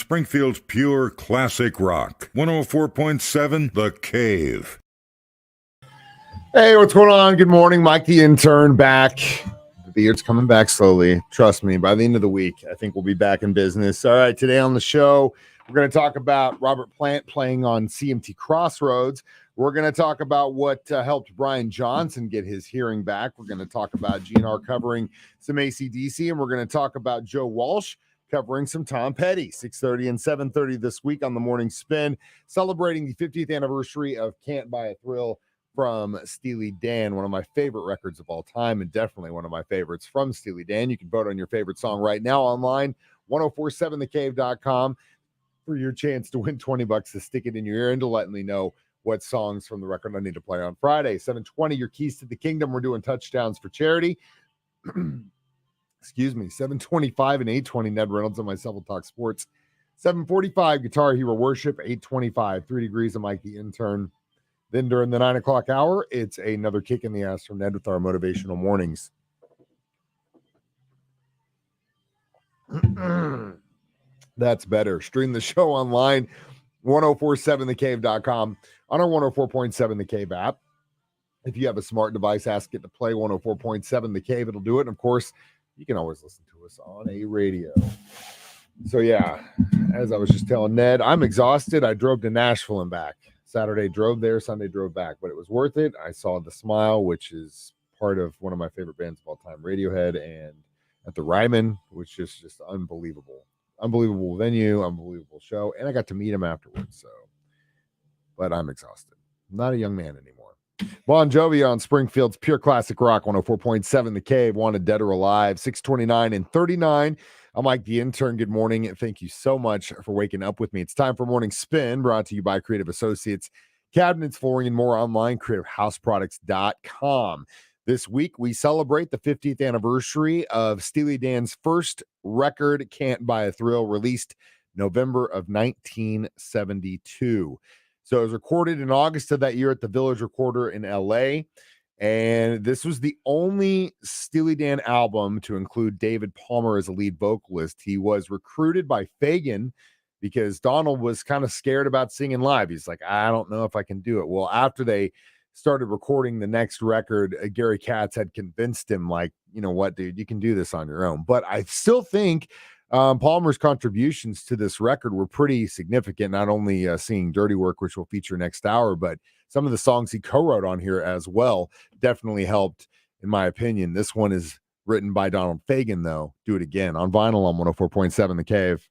Springfield's pure classic rock. 104.7 The Cave. Hey, what's going on? Good morning. Mike the Intern back. The beard's coming back slowly. Trust me, by the end of the week, I think we'll be back in business. All right, today on the show, we're going to talk about Robert Plant playing on CMT Crossroads. We're going to talk about what helped Brian Johnson get his hearing back. We're going to talk about GNR covering some AC/DC, and we're going to talk about Joe Walsh covering some Tom Petty, 6:30 and 7:30 this week on the Morning Spin, celebrating the 50th anniversary of Can't Buy a Thrill from Steely Dan, one of my favorite records of all time, and definitely one of my favorites from Steely Dan. You can vote on your favorite song right now online, 1047thecave.com, for your chance to win $20 to stick it in your ear and to let me know what songs from the record I need to play on Friday. 720, your keys to the kingdom. We're doing touchdowns for charity. Excuse me, 725 and 820, Ned Reynolds and myself will talk sports. 745, Guitar Hero Worship. 825, 3 Degrees of Mike the Intern. Then during the 9 o'clock hour, it's another kick in the ass from Ned with our motivational mornings. That's better. Stream the show online, 1047thecave.com, on our 104.7 The Cave app. If you have a smart device, ask it to play 104.7 The Cave. It'll do it. And of course, you can always listen to us on a radio. So yeah, as I was just telling Ned, I'm exhausted. I drove to Nashville and back. Saturday drove there, Sunday drove back, but it was worth it. I saw The Smile, which is part of one of my favorite bands of all time, Radiohead, and at the Ryman, which is just unbelievable. Unbelievable venue, unbelievable show, and I got to meet him afterwards. So, but I'm exhausted. I'm not a young man anymore. Bon Jovi on Springfield's Pure Classic Rock, 104.7 The Cave, Wanted Dead or Alive, 629 and 39. I'm Mike the Intern. Good morning. Thank you so much for waking up with me. It's time for Morning Spin, brought to you by Creative Associates, Cabinets, Flooring, and more online, creativehouseproducts.com. This week, we celebrate the 50th anniversary of Steely Dan's first record, Can't Buy a Thrill, released November of 1972. So it was recorded in August of that year at the Village Recorder in L.A., and this was the only Steely Dan album to include David Palmer as a lead vocalist. He was recruited by Fagen because Donald was kind of scared about singing live. He's like, I don't know if I can do it. Well, after they started recording the next record, Gary Katz had convinced him, like, you know what, dude, you can do this on your own. But I still think Palmer's contributions to this record were pretty significant, not only singing Dirty Work, which we'll feature next hour, but some of the songs he co-wrote on here as well definitely helped, in my opinion. This one is written by Donald Fagen, though. Do It Again on vinyl on 104.7 The Cave.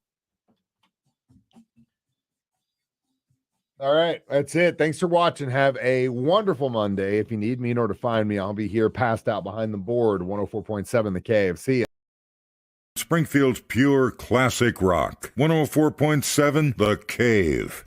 All right, that's it. Thanks for watching. Have a wonderful Monday. If you need me in order to find me, I'll be here passed out behind the board, 104.7 The Cave. See ya. Springfield's pure classic rock. 104.7 The Cave.